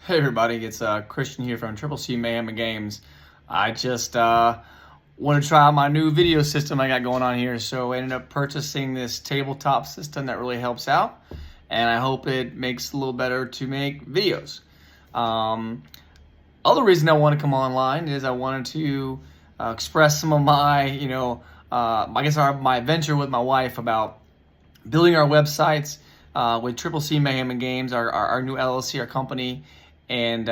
Hey everybody, it's Christian here from C Mayhem and Games. I just want to try out my new video system I got going on here, so I ended up purchasing this tabletop system that really helps out, and I hope it makes it a little better to make videos. Other reason I want to come online is I wanted to express some of my, my adventure with my wife about building our websites with C Mayhem and Games, our new LLC, our company. And,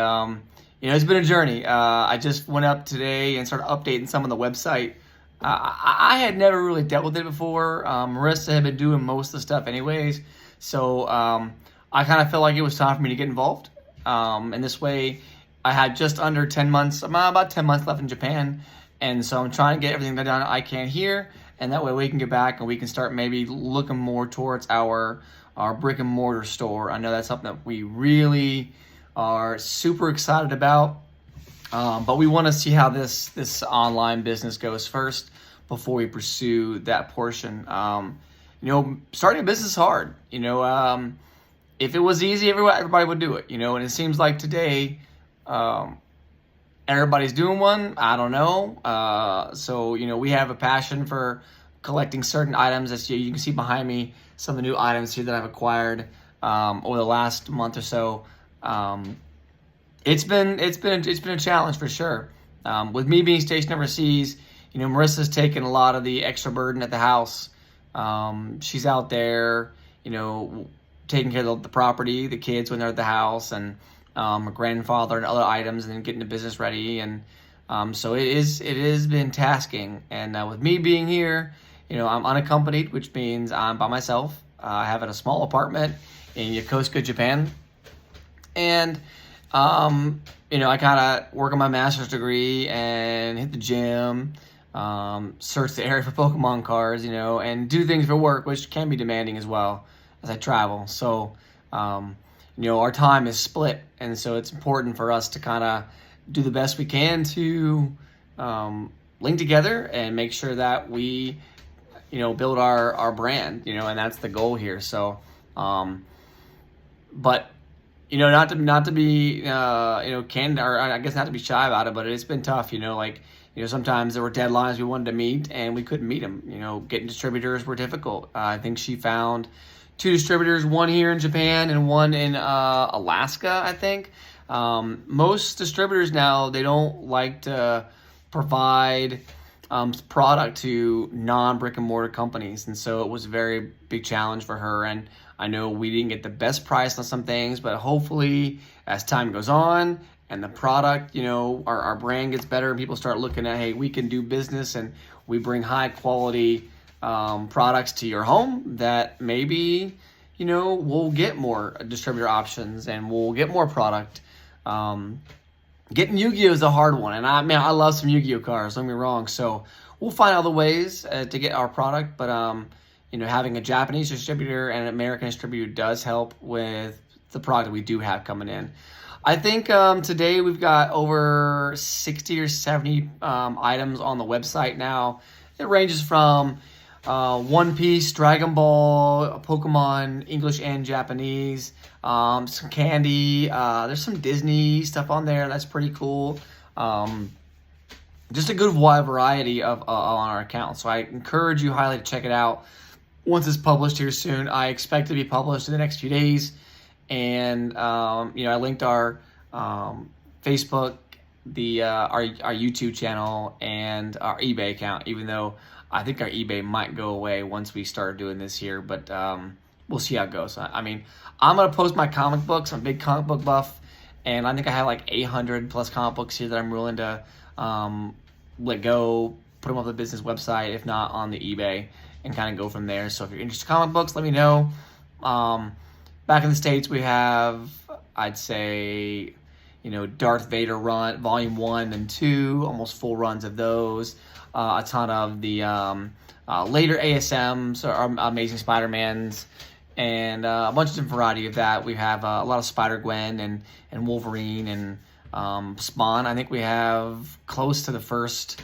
it's been a journey. I just went up today and started updating some of the website. I had never really dealt with it before. Marissa had been doing most of the stuff anyways. So I kind of felt like it was time for me to get involved. And this way, I had just under 10 months, about 10 months left in Japan. And so I'm trying to get everything done I can here. And that way we can get back and we can start maybe looking more towards our brick and mortar store. I know that's something that we really are super excited about, but we want to see how this online business goes first before we pursue that portion. Starting a business is hard. If it was easy, everybody would do it. And it seems like today everybody's doing one. I don't know. So we have a passion for collecting certain items. As you can see behind me, some of the new items here that I've acquired over the last month or so. It's been a challenge for sure. With me being stationed overseas, Marissa's taken a lot of the extra burden at the house. She's out there, taking care of the property, the kids when they're at the house, and her grandfather and other items, and then getting the business ready. And so it has been tasking. And with me being here, I'm unaccompanied, which means I'm by myself. I have a small apartment in Yokosuka, Japan. And, I kind of work on my master's degree and hit the gym, search the area for Pokemon cards, and do things for work, which can be demanding as well as I travel. So, our time is split. And so it's important for us to kind of do the best we can to link together and make sure that we, build our brand, and that's the goal here. So, but not to be candid, or I guess not to be shy about it, but it's been tough. Sometimes there were deadlines we wanted to meet and we couldn't meet them. Getting distributors were difficult. I think she found 2 distributors, one here in Japan and one in Alaska, I think. Most distributors now, they don't like to provide product to non-brick and mortar companies, and so it was a very big challenge for her. And I know we didn't get the best price on some things, but hopefully as time goes on and the product, our brand gets better and people start looking at, hey, we can do business and we bring high quality products to your home, that maybe, we'll get more distributor options and we'll get more product. Getting Yu-Gi-Oh is a hard one, and I love some Yu-Gi-Oh cards, don't get me wrong. So we'll find other ways to get our product, but having a Japanese distributor and an American distributor does help with the product that we do have coming in. I think today we've got over 60 or 70 items on the website now. It ranges from One Piece, Dragon Ball, Pokemon, English and Japanese, some candy. There's some Disney stuff on there. That's pretty cool. Just a good wide variety of on our account. So I encourage you highly to check it out. Once it's published here soon, I expect it to be published in the next few days. And I linked our Facebook, our YouTube channel, and our eBay account. Even though I think our eBay might go away once we start doing this here, but we'll see how it goes. I'm gonna post my comic books. I'm a big comic book buff, and I think I have like 800 plus comic books here that I'm willing to let go, put them on the business website, if not on the eBay, and kind of go from there. So if you're interested in comic books, let me know. Back in the States, we have, I'd say, Darth Vader run, Volume 1 and 2, almost full runs of those. A ton of the later ASMs, or Amazing Spider-Mans, and a bunch of different variety of that. We have a lot of Spider-Gwen and Wolverine and Spawn. I think we have close to the first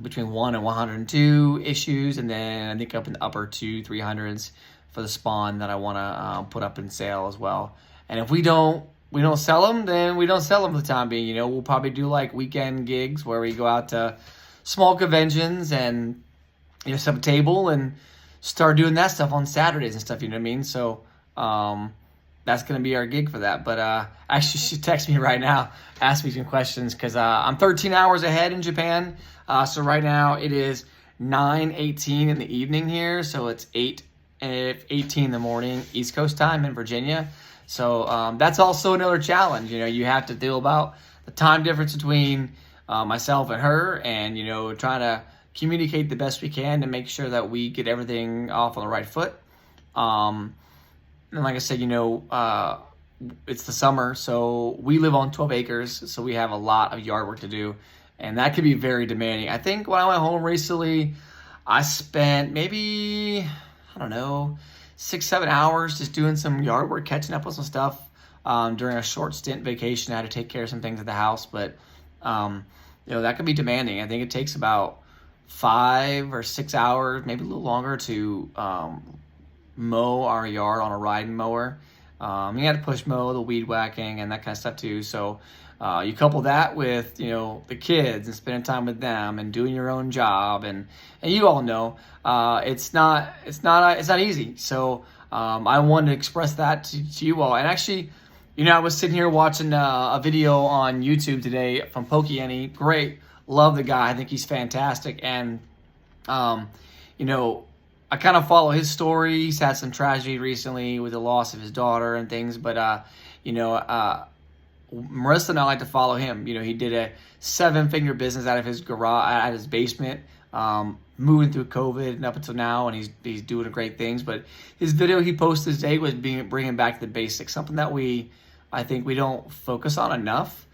between 1 and 102 issues, and then I think up in the upper 200-300s for the Spawn that I want to put up in sale as well. And if we don't we don't sell them, then we don't sell them for the time being. You know, we'll probably do like weekend gigs where we go out to small conventions and, you know, set up a table and start doing that stuff on Saturdays and stuff, you know what I mean? So that's going to be our gig for that. But actually, she texted me right now, asked me some questions because I'm 13 hours ahead in Japan. So right now it is 9:18 in the evening here. So it's 8:18 in the morning East Coast time in Virginia. So that's also another challenge. You know, you have to deal about the time difference between myself and her, and, you know, trying to communicate the best we can to make sure that we get everything off on the right foot. And like I said, you know, it's the summer, so we live on 12 acres, so we have a lot of yard work to do, and that can be very demanding. I think when I went home recently, I spent maybe, I don't know, 6-7 hours just doing some yard work, catching up with some stuff during a short stint vacation. I had to take care of some things at the house, but you know, that could be demanding. I think it takes about 5 or 6 hours, maybe a little longer, to mow our yard on a riding mower. You had to push mow, the weed whacking, and that kind of stuff too. So you couple that with, you know, the kids and spending time with them and doing your own job, and you all know it's not easy. So I wanted to express that to you all. And actually, you know, I was sitting here watching a video on YouTube today from Pokey. Great, love the guy. I think he's fantastic. And you know, I kind of follow his story. He's had some tragedy recently with the loss of his daughter and things, but you know, Marissa and I like to follow him. You know, he did a 7-figure business out of his garage, out of his basement, moving through COVID and up until now, and he's doing great things. But his video he posted today was bringing back the basics, something that I think we don't focus on enough.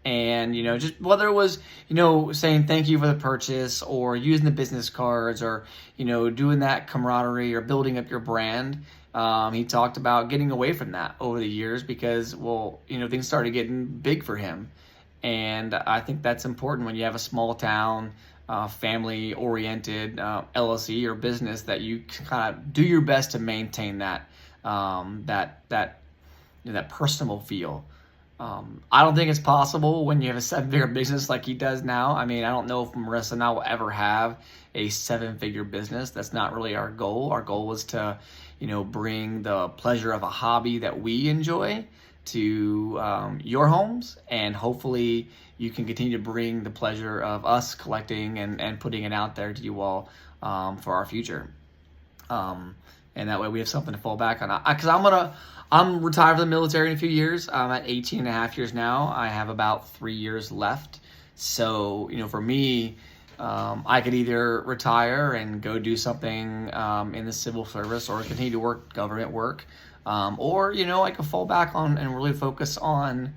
And, you know, just whether it was, you know, saying thank you for the purchase, or using the business cards, or, you know, doing that camaraderie or building up your brand. He talked about getting away from that over the years because, well, you know, things started getting big for him. And I think that's important when you have a small town, family-oriented LLC or business, that you kind of do your best to maintain that that personal feel. I don't think it's possible when you have a 7-figure business like he does now. I mean, I don't know if Marissa and I will ever have a 7-figure business. That's not really our goal. Our goal was to, you know, bring the pleasure of a hobby that we enjoy to your homes, and hopefully you can continue to bring the pleasure of us collecting and putting it out there to you all for our future. And that way we have something to fall back on. Because I'm retired from the military in a few years. I'm at 18 and a half years now. I have about 3 years left. So, you know, for me, I could either retire and go do something in the civil service, or continue to work government work. Or, you know, I could fall back on and really focus on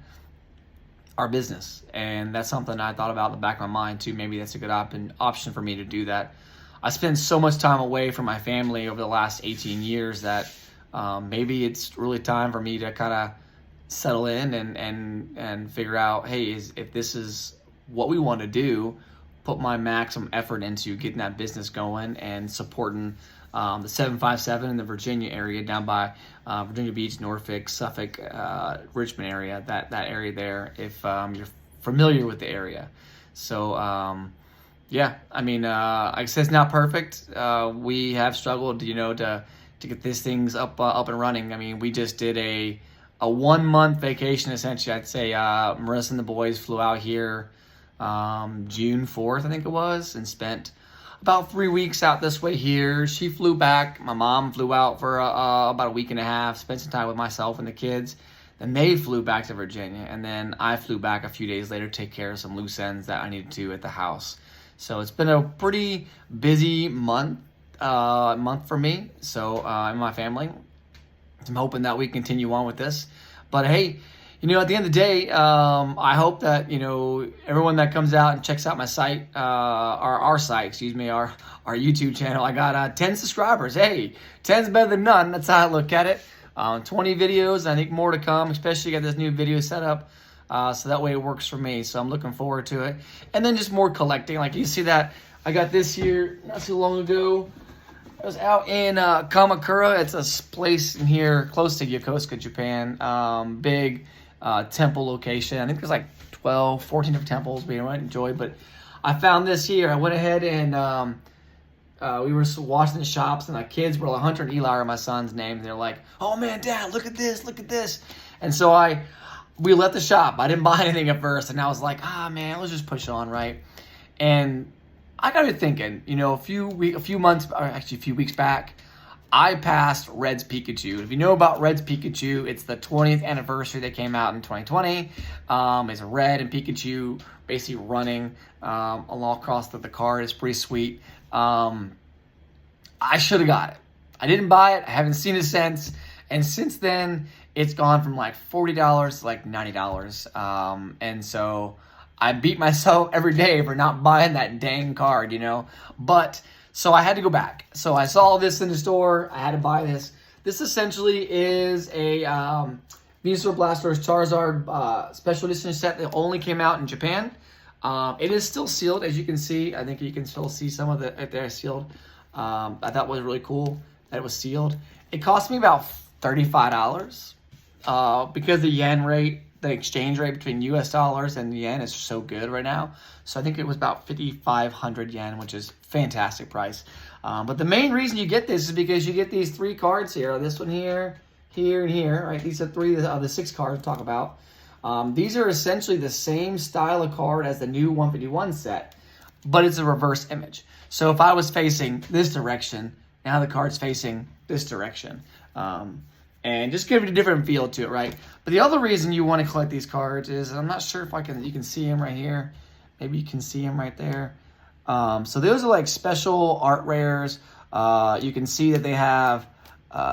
our business. And that's something I thought about in the back of my mind too. Maybe that's a good option for me to do that. I spend so much time away from my family over the last 18 years that maybe it's really time for me to kind of settle in and figure out, hey, if this is what we want to do, put my maximum effort into getting that business going and supporting the 757 in the Virginia area, down by Virginia Beach, Norfolk, Suffolk, Richmond area, that area there, if you're familiar with the area. So, yeah, I mean, like I said, it's not perfect. We have struggled, you know, to get these things up and running. I mean, we just did a 1-month vacation, essentially. I'd say Marissa and the boys flew out here June 4th, I think it was, and spent about 3 weeks out this way here. She flew back. My mom flew out for about a week and a half, spent some time with myself and the kids. Then they flew back to Virginia, and then I flew back a few days later to take care of some loose ends that I needed to at the house. So it's been a pretty busy month for me, so and my family. I'm hoping that we continue on with this. But hey, you know, at the end of the day, I hope that, you know, everyone that comes out and checks out my site, our YouTube channel. I got 10 subscribers. Hey, 10's better than none. That's how I look at it. 20 videos. I think more to come, especially got this new video set up. So that way it works for me. So I'm looking forward to it. And then just more collecting. Like you see that I got this here not too long ago. I was out in Kamakura. It's a place in here close to Yokosuka, Japan. Big temple location. I think there's like 12, 14 different temples we might enjoy, but I found this here. I went ahead and we were watching the shops, and my kids were like, Hunter and Eli are my son's name. And they're like, "Oh man, Dad, look at this, look at this." And so we left the shop. I didn't buy anything at first, and I was like, man, let's just push on, right? And I got to thinking, a few weeks back, I passed Red's Pikachu. If you know about Red's Pikachu, it's the 20th anniversary that came out in 2020. It's a Red and Pikachu basically running all across the card. It's pretty sweet. I should have got it. I didn't buy it. I haven't seen it since. And since then, it's gone from like $40 to like $90. And so I beat myself every day for not buying that dang card, But so I had to go back. So I saw this in the store. I had to buy this. This essentially is a Venusaur Blastoise Charizard special edition set that only came out in Japan. It is still sealed, as you can see. I think you can still see some of it there sealed. I thought it was really cool that it was sealed. It cost me about $35 because the yen rate, the exchange rate between US dollars and the yen is so good right now. So I think it was about 5,500 yen, which is fantastic price. But the main reason you get this is because you get these 3 cards here. This one here, here, and here, right? These are 3 of the 6 cards to talk about. These are essentially the same style of card as the new 151 set, but it's a reverse image. So if I was facing this direction, now the card's facing this direction. And just give it a different feel to it, right? But the other reason you want to collect these cards is, and I'm not sure if you can see them right here. Maybe you can see them right there. So those are like special art rares. You can see that they have,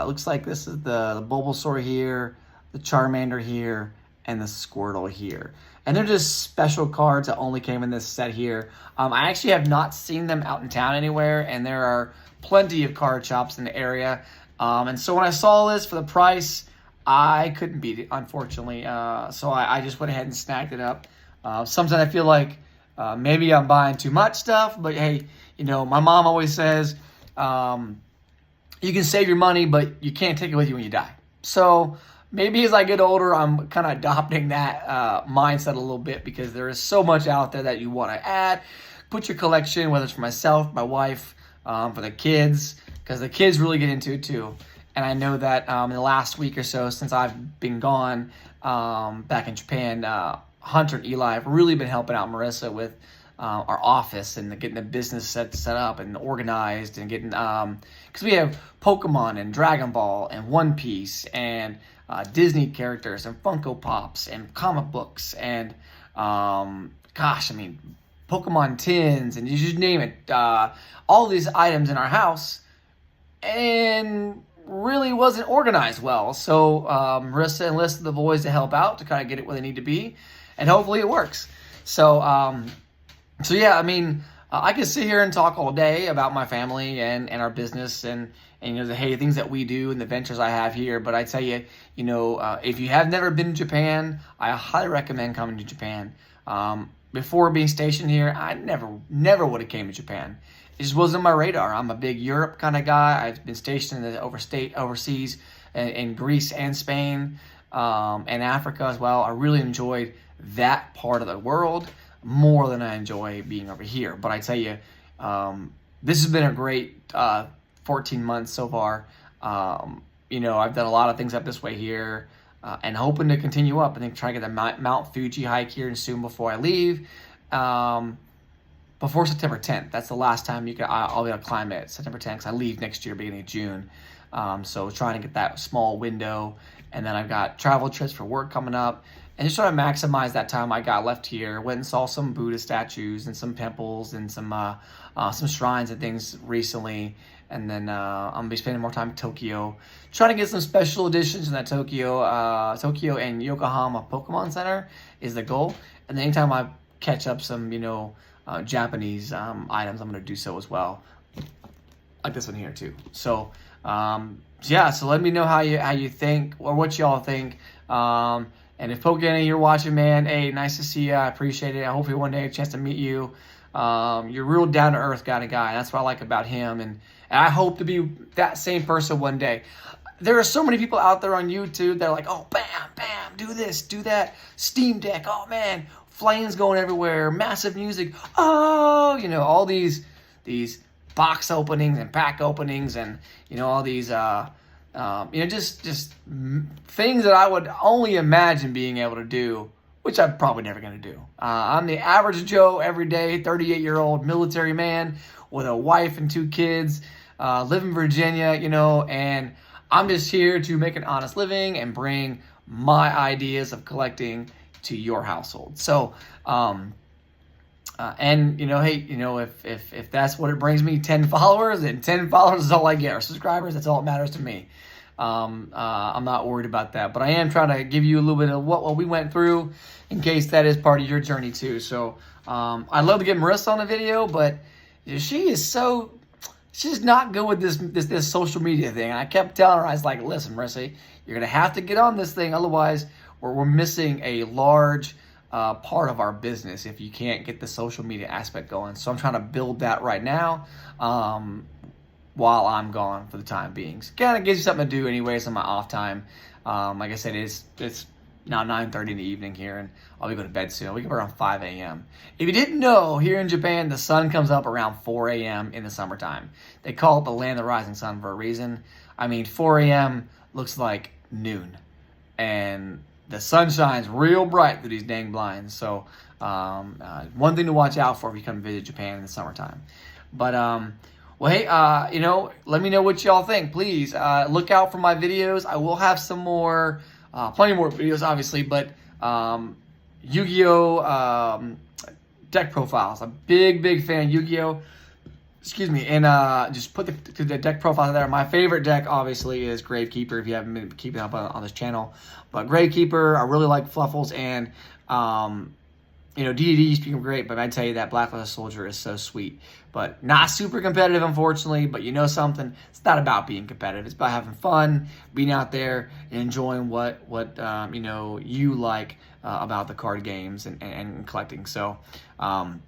looks like this is the Bulbasaur here, the Charmander here, and the Squirtle here. And they're just special cards that only came in this set here. I actually have not seen them out in town anywhere, and there are plenty of card shops in the area. And so when I saw this for the price, I couldn't beat it, unfortunately. So I just went ahead and snagged it up. Sometimes I feel like maybe I'm buying too much stuff, but hey, my mom always says, you can save your money, but you can't take it with you when you die. So maybe as I get older, I'm kind of adopting that mindset a little bit, because there is so much out there that you want to add. Put your collection, whether it's for myself, my wife, for the kids, because the kids really get into it too. And I know that in the last week or so since I've been gone back in Japan, Hunter and Eli have really been helping out Marissa with our office and getting the business set up and organized, and getting because we have Pokemon and Dragon Ball and One Piece and Disney characters and Funko Pops and comic books and Pokemon tins, and you just name it. All these items in our house, and really wasn't organized well. So Marissa enlisted the boys to help out to kind of get it where they need to be, and hopefully it works. So yeah, I could sit here and talk all day about my family and our business and the things that we do and the ventures I have here. But I tell you, if you have never been to Japan, I highly recommend coming to Japan. Before being stationed here, I never would have came to Japan. It just wasn't on my radar. I'm a big Europe kind of guy. I've been stationed overseas in Greece and Spain and Africa as well. I really enjoyed that part of the world more than I enjoy being over here. But I tell you, this has been a great 14 months so far. I've done a lot of things up this way here. And hoping to continue up. I think try to get the Mount Fuji hike here soon before I leave. Before September 10th. That's the last time I'll be able to climb it. September 10th, because I leave next year, beginning of June. So trying to get that small window. And then I've got travel trips for work coming up. And just trying to maximize that time I got left here. Went and saw some Buddha statues and some temples and some shrines and things recently. And then I'm going to be spending more time in Tokyo. Trying to get some special editions in that Tokyo and Yokohama Pokemon Center is the goal. And then anytime I catch up some, Japanese items, I'm going to do so as well. Like this one here too. So, so let me know how you think, or what y'all think. And if Pokemon you're watching, man, hey, nice to see you. I appreciate it. I hope one day I have a chance to meet you. You're real down to earth kind of guy. That's what I like about him, and I hope to be that same person one day. There are so many people out there on YouTube that are like, oh, bam, bam, bam, do this, do that. Steam Deck, oh man, flames going everywhere, massive music. Oh, you know, all these box openings and pack openings, and you know, all these you know, just things that I would only imagine being able to do, which I'm probably never going to do. I'm the average Joe, everyday 38-year-old military man with a wife and 2 kids, live in Virginia, you know, and I'm just here to make an honest living and bring my ideas of collecting to your household. So, and you know, hey, you know, if that's what it brings me, 10 followers, then 10 followers is all I get, or subscribers, that's all that matters to me. I'm not worried about that, but I am trying to give you a little bit of what we went through in case that is part of your journey too. So, I'd love to get Marissa on the video, but she's not good with this social media thing. And I kept telling her, I was like, listen, Marissa, you're going to have to get on this thing. Otherwise, we're missing a large part of our business if you can't get the social media aspect going. So I'm trying to build that right now while I'm gone for the time being. So kind of gives you something to do anyways on my off time. Like I said, it's now 9:30 in the evening here, and I'll be going to bed soon. I'll wake up around 5 a.m. If you didn't know, here in Japan, the sun comes up around 4 a.m. in the summertime. They call it the land of the rising sun for a reason. I mean, 4 a.m. looks like noon, and the sun shines real bright through these dang blinds. So one thing to watch out for if you come visit Japan in the summertime. But well, hey, you know, let me know what y'all think. Please look out for my videos. I will have some more, plenty more videos, obviously, but Yu-Gi-Oh! Deck profiles. I'm a big fan of Yu-Gi-Oh! Excuse me, and just put the deck profile there. My favorite deck, obviously, is Gravekeeper, if you haven't been keeping up on this channel. But Gravekeeper, I really like Fluffles, and, you know, DDD's being great, but I tell you that Blackluster Soldier is so sweet. But not super competitive, unfortunately, but you know something? It's not about being competitive. It's about having fun, being out there, and enjoying what you know, you like about the card games and collecting. So, as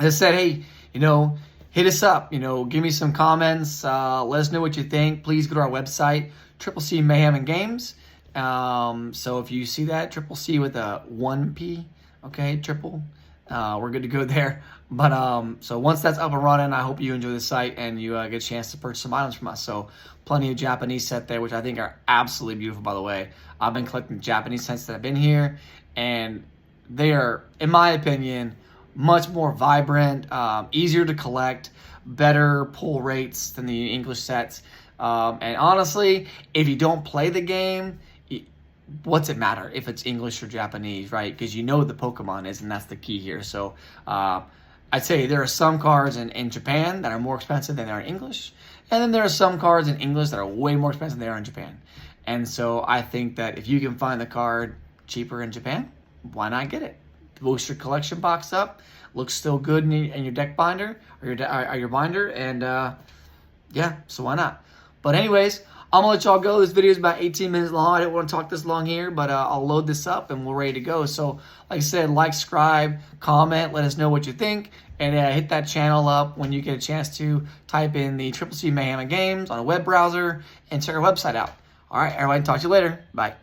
I said, hey, you know, hit us up, you know, give me some comments, let us know what you think. Please go to our website, C Mayhem and Games. So if you see that, C with a 1P, okay, triple, we're good to go there. But so once that's up and running, I hope you enjoy the site and you get a chance to purchase some items from us. So plenty of Japanese set there, which I think are absolutely beautiful, by the way. I've been collecting Japanese sets that have been here, and they are, in my opinion, much more vibrant, easier to collect, better pull rates than the English sets. And honestly, if you don't play the game, what's it matter if it's English or Japanese, right? Because you know what the Pokemon is, and that's the key here. So I'd say there are some cards in Japan that are more expensive than they are in English, and then there are some cards in English that are way more expensive than they are in Japan. And so I think that if you can find the card cheaper in Japan, why not get it? Boost your collection box up, looks still good in your deck binder or your binder, and yeah, so why not? But anyways, I'm gonna let y'all go. This video is about 18 minutes long. I didn't want to talk this long here, but I'll load this up and we're ready to go. So like I said, like, subscribe, comment, let us know what you think, and hit that channel up when you get a chance to. Type in the C Mayhem and Games on a web browser and check our website out. All right, everybody, talk to you later. Bye.